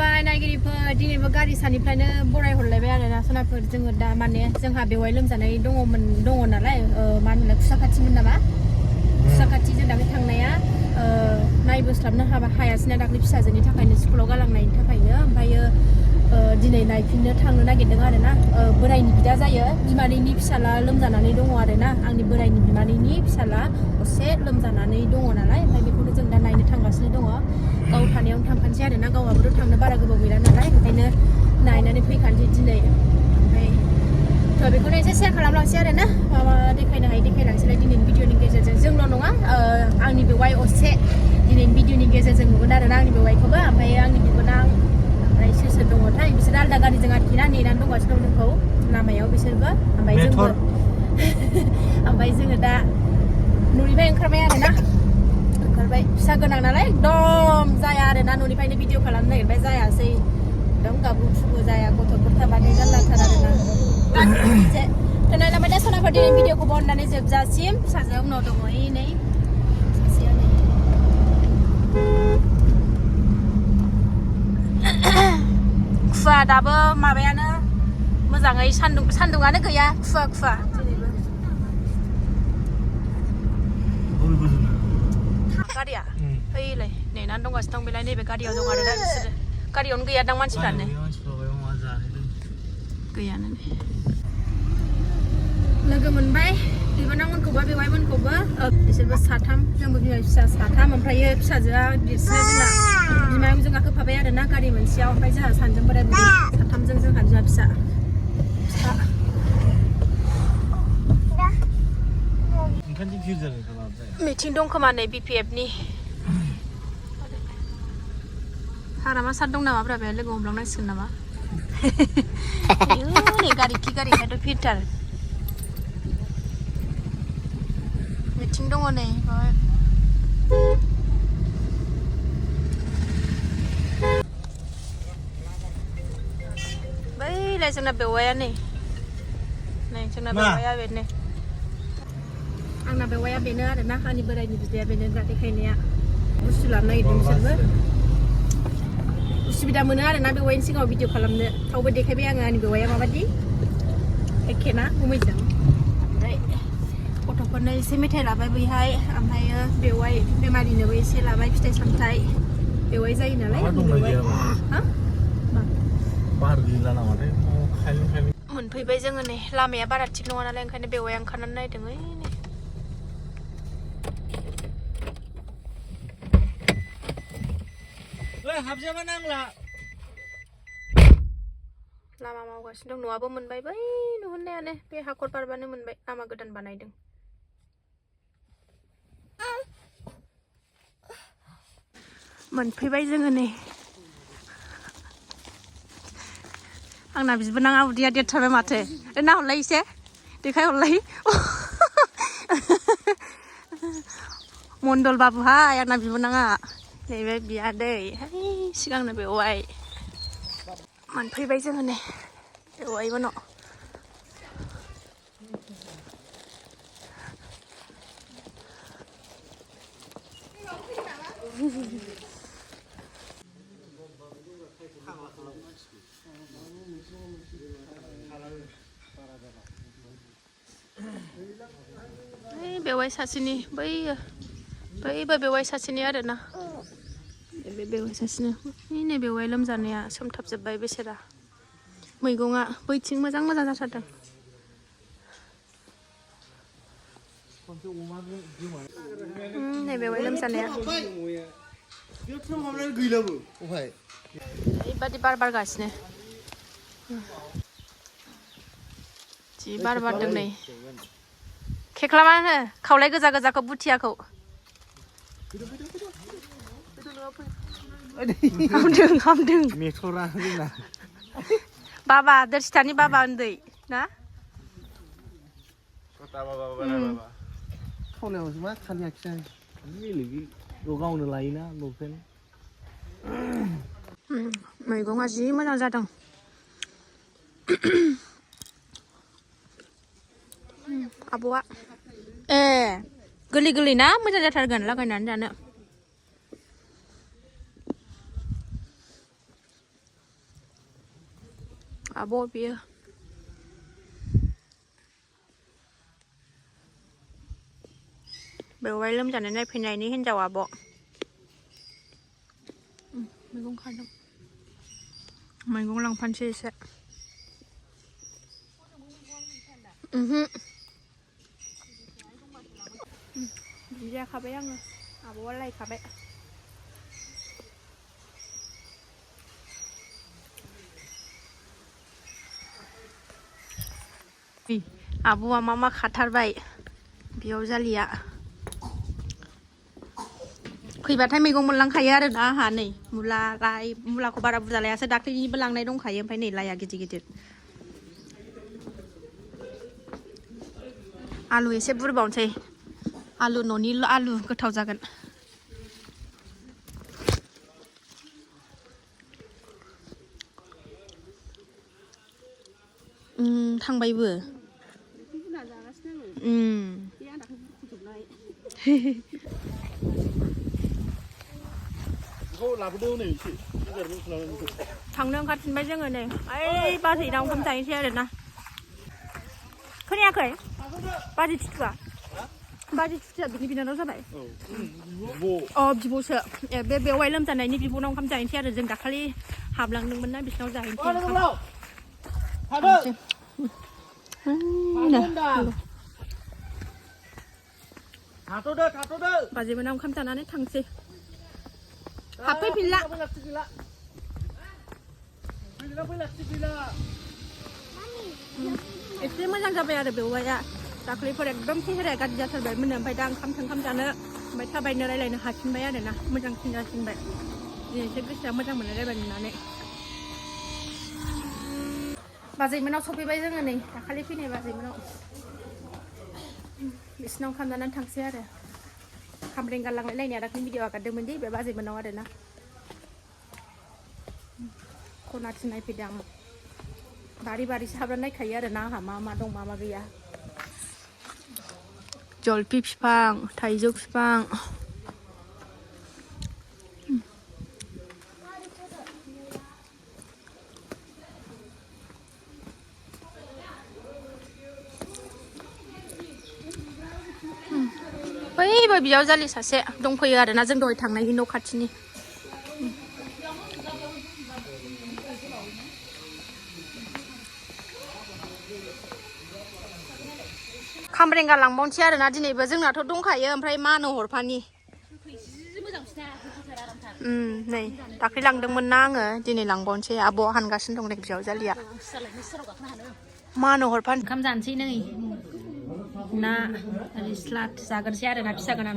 खुलुमबाय नायगिरिफोर दिनैबो गारि सानिफ्रायनो बरायहरलायबाय आरोना सनाफोर जोङो दा माने जोंहा बेवहाय लोमजानाय दङ नालाय मा होनो खुसाखाथिमोन नामा खुसाखाथि जों दाख्लै थांनाया नायबोस्लाबनो हायासैना दाख्लै फिसाजोनि थाखायनो स्कुलाव गालांनायनि थाखायनो ओमफ्रायो दिनै नायफिननो थांनो नागिरदों आरोना बोरायनि बिदा जायो बिमानैनि फिसाला लोमजानानै दङ आरोना आंनि बोरायनि बिमानैनि फिसाला असे लोमजानानै दङ नालाय ओमफ्राय बेखौनो जों दा नायनो थांगासिनो दङ गाव थानायावनो थांखानोसै आरोना गावाबोथ' थांनो बारा गोबाव गैला नालाय ओंखायनो नायनानै फैखानोसै दिनै ओमफ्राय थ' बेखौनो एसे शेयार खालामलांसै आरोना माबा देखायनो हायो देखायलांसैलाय दिनैनि भिडिअनि गेजेरजों जोंल' नङा आंनि बेवाइ असे दिनैनि भिडिअनि गेजेरजों नुगोन आरोना आंनि बेवाइखौबो ओमफ्राय आंनि बिबोनां ओमफ्राय सोर दङथाय बिसोर आलदा गारिजों आरोखि ना नेनानै दंगासिनो दं जोंखौ लामायाव बिसोरबो ओमफ्राय जोंबो ओमफ्राय जोङो दा न'निफ्राय ओंखारबाय आरोना ओंखारबाय फिसा गोनां नालाय एकदम जाया आरोना न'निफ्रायनो भिडिअ खालामनो नागिरबाय जायासै एकदम गाबु फुबु जाया गथ'फोर थाबाथाय जारलाथार आरोना नायलांबाय दा सनाफोर दिनै भिडिअखौ बननानै जोबजासिम फिसाजोआ उनाव दङ नै खुवा दाबो माबायानो मोजाङै सान्दुङानो गैया खुवा दिनैबो गारिया फैलाय नेनानै दंगासिनो दं बेलाय नैबे गारियाव दं आरोना बिसोरो गारियावनो गैया दां मानसिफ्रानो गैयानो लोगो मोनबाय बिबोनांमोनखौबो बेवाइमोनखौबो बिसोरबो साथाम जोंबो बिमा फिसा साथाम ओमफ्रायो फिसाजोआ देरसिना जोंना बिमायाव जोंहा होफाबाय आरोना गारि मोनसेयाव ओमफ्राय जोंहा सानजों बोराय बुरै साथामजों जोंहा बिमा फिसा मिटिं दं खोमा नै BPF-नि हारामा सार दं नामाब्रा बे लोगो हमलांनांसिगोन नामा नै गारि खायथ' फिरथार मिटिं दङ नै बैलाय जोंना बेवाया नै जोंना बेवाया बेनो आंना बेवाया बेनो आरोना आंनि बोरायनि बिदाया बेनो दा देखायनाया बुस्थु लानो नागिरदों बिसोरबो उसुबिदा मोनो आरोना बेवाइनि सिगाङाव भिडिअ खालामनो थावबो देखायबाय आङो आंनि बेवाया माबायदि एखेना गुमैजों ओमफ्राय गथ'फोरनो एसे मेथाइ लाबाय बैहाय ओमफ्रायो बेवाइ बेमारिनोबो एसे लाबाय फिथाइ सामथाइ बेवाइ जायो नालाय मोनफैबाय जोङो नै लामाया बारा थिग नङा नालाय ओंखायनो बेवाइया ओंखारनानै नायदों ओइ नै हाबजाबा नांला लामा मावगासिनो दं न'आबो मोनबाय बै नुहुरनायानो बे हाखर बारबानो मोनबाय लामा गोदान बानायदों मोनफैबाय जोङो नै आंना बिबोनाङा उदैया देरथारबाय माथो नाहरलाय एसे देखायहरलाय मन्दल बाबुहाय आंना बिबोनाङा नैबे बियादै सिगांनो बेवाइ मोनफैबाय जोङो नै बेवाइ मोनाव बेवाइ सासेनि बैबो बेवाइ सासेनि आरोना बे बेवाइ सासेनि नै बेवाइ लोमजानाया सोमथाबजोब्बाय बेसेरा मैगङा बैथिं मोजां जाथारदों नै बेवाइ लोमजानाया ओरैबादि बार बारगासिनो जि बार बारदों नै खेख्लामा होनो खावलाय गोजाखौ बुथियाखौ हामदों मेथरा जोंना बाबा दोरसिथानि बाबा उन्दै ना खावलायावसो मा खालि आखिनाय गावनो लायोना लपेन मैगङा जि मोजां जादों आब'आ गोरलै ना मोजां जाथारगोन लागायनानै जानो आब' बियो बेवहाय लोमजानाय नायफैनायनि हिनजाव आब' मैगं खादों मैगं लांफानोसै एसे बिदि जाखाबाय आङो आब'आ लायखाबाय आब'आ मा खाथारबाय बेयाव जालिया फैबाथाय मैगं मोनलांखायो आरो ना आंहा नै मुला लाइ मुलाखौ बारा बुरजा लायासो दाख्लैनिबो लांनाय दंखायो ओमफ्राय नै लाइया गिदिर गिदिर आलु एसे बुरबावनोसै आलु न'नि आलु गोथाव जागोन थांबायबो थांनो ओंखारफिनबाय जोङो नै ओइ बाजैनाव ओंखाम जाहैनोसै आरो ना खोनायाखै बाजै थुथुआ बिनि बिनानाव जाबाय बिब'सो बे बेवहाय लोमजानायनि बिब'नाव ओंखाम जाहैनोसै आरो जों दाखालि हाबलांदोंमोन ना बिसिनाव जाहैनोसै बाजैमोनाव ओंखाम जानानै थांसै हाबफैफिनला एसे मोजां जाबाय आरो बेवहाया दाख्लैफोर एकदम सेहेराया गाज्रि जाथारबायमोन ओमफ्राय दा ओंखाम जानो ओमफ्राय थाबायनो रायलायनो हाफिनबाय आरो ना मोजांसिन जासिनबाय दिनै एसे गोसोआ मोजां मोनलायबाय नुनानै बाजैमोनाव सफैबाय जोङो नै दाखालि फैनाय बाजैमोनाव बिसिनाव ओंखाम जानानै थांसै आरो खामरेंगा लांलायलायनाया दाख्लि भिडिअ आगारदोंमोन दि बे बाजैमोनाव आरो ना खनाथिं नायफैदों आं बारिसो हाबनानै नायखायो आरो ना आंहा मा दं मा गैया जलफि बिफां थाइजौ बिफां बैबो बियावजालि सासे दंफैयो आरो ना जों दहाय थांनायनि न' खाथिनि खामरेंगा लांबावनोसै आरो ना दिनैबो जोंनाथ' दंखायो ओमफ्राय मानो हरफानि नै दाख्लै लांदोंमोन ना आङो दिनै लांबावनोसै आब' हानगासिनो दं नै बियावजालिया मानो हरफानि ओंखाम जानोसै नै ना रिस्लाट जागोनसै आरो ना फिसा गोनां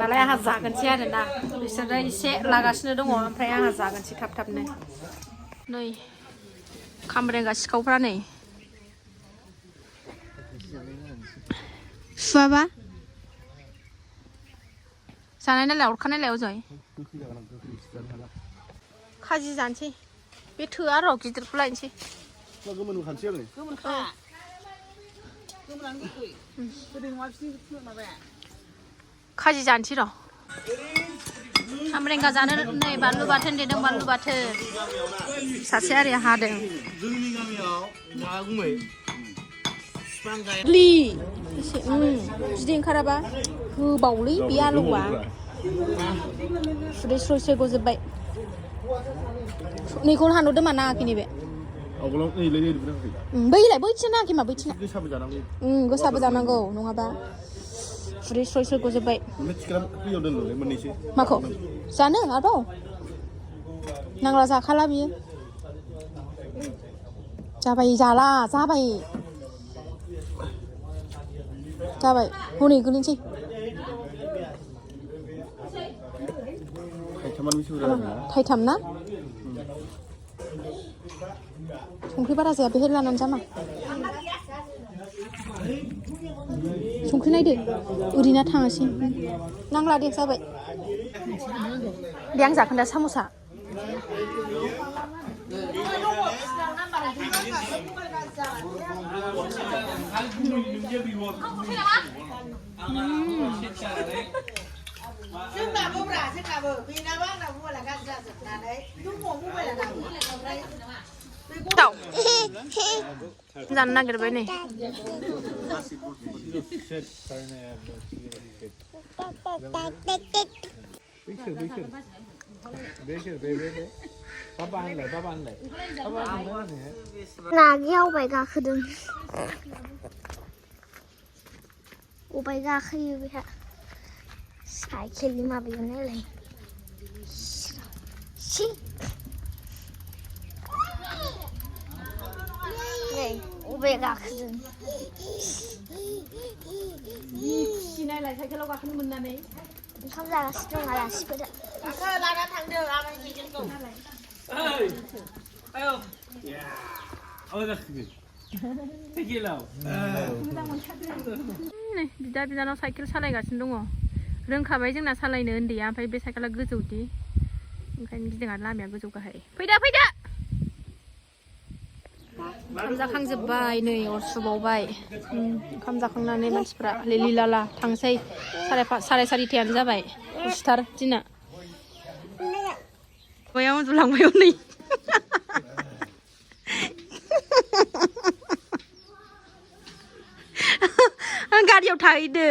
नालाय आंहा जागोनसै आरो ना बिसोरो एसे लागासिनो दङ ओमफ्राय आंहा जागोनसै थाबनो नै खामरेंगा सिखावफ्रा नै सुवाबा जानाय नालाय अरखानायलाय अजय खाजि जानोसै बे थोआ र' गिदिरखौ लायनोसै खाजि जानोसै र' खामरेंगा जानो नै बानलु बाथोन देदों बानलु बाथोन सासे आरि हादों जोंनि गामियाव बिदै ओंखाराबा गोबावलै बे आलुआ सुदै स्रय गजोब्बाय नैखौ हानहरदो मा नाङाखै नैबे बैलाय बैथिना नाङाखै मा बैथिना गोसाबो जानांगौ नङाबा सुदै स्रय गजोब्बाय माखौ जानो आरोबाव नांला जाखाला बियो जाबाय हनै गोलैनोसै थाइथाम ना संख्रि बारा जाया बेहाय लानानै जामा संख्रि नायदो ओरैनो थाङासै नांला दे जाबाय दे आं जाखोन दा साम'सा เต่าจันน่ากินไปนี่ 나기하고 가거든. 오빠가 그유야 사이클리마 비오네래. 시. 네, 오빠가 그든. 시나이 라이 사이클 로가 하는 문 나네. 감자가 시종하라 싶어져. 나가 당대로 나가 지금 또. 아유. 야. 어나 그게. 되게라고. बिदा बिनानाव साइकेल सालायगासिनो दङ रोंखाबाय जोंना सालायनो उन्दैया ओमफ्राय बे साइकेला गोजौदि ओंखायनो गिदिंना लामाया गोजौ गाहाय फैदा ओंखाम जाखांजोब्बाय नै अर सुबावबाय ओंखाम जाखांनानै मानसिफ्रा लिलि लाला थांसै 4:30 जाबाय गुसुथार दिना बया उन्दुलांबाय हनै गारियाव थाहैदो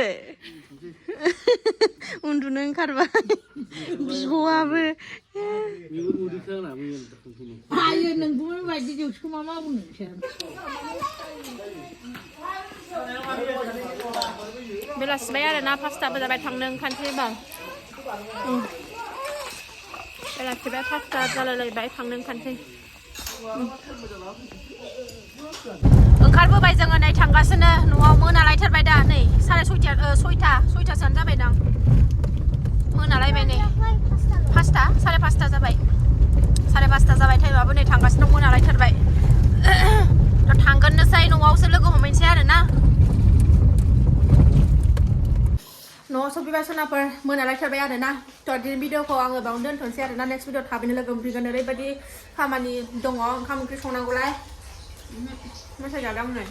उन्दुनो ओंखारबाय बिब'आबो आयो नोंबो बायदि जौसो मा बुंनो बेलासिबाय आरोना 5टाबो जाबाय थांनो ओंखारसै बा बेलासिबाय 5टा जालायलायबाय थांनो ओंखारसै ओंखारबोबाय जोङो नै थांगासिनो न'आव मोनालायथारबाय दा नै 6:30 जाबाय दां मोनालायबाय नै 5टा 5:30 जाबाय 5:30 जाबाय टाइमाबो नै थांगासिनो दं मोनालायथारबाय थांगोननोसै न'आवसो लोगो हमहैनोसै आरोना न'आव सफैबाय सनाफोर मोनालायथारबाय आरोना थ' दिनै भिडिअखौ आङो बावनो दोनथ'नोसै आरोना नेक्स्ट भिडिअ थाबैनो लोगो मोनफैगोन ओरैबायदि खामानि दङ ओंखाम ओंख्रि संनांगौलाय मोसाजादों नै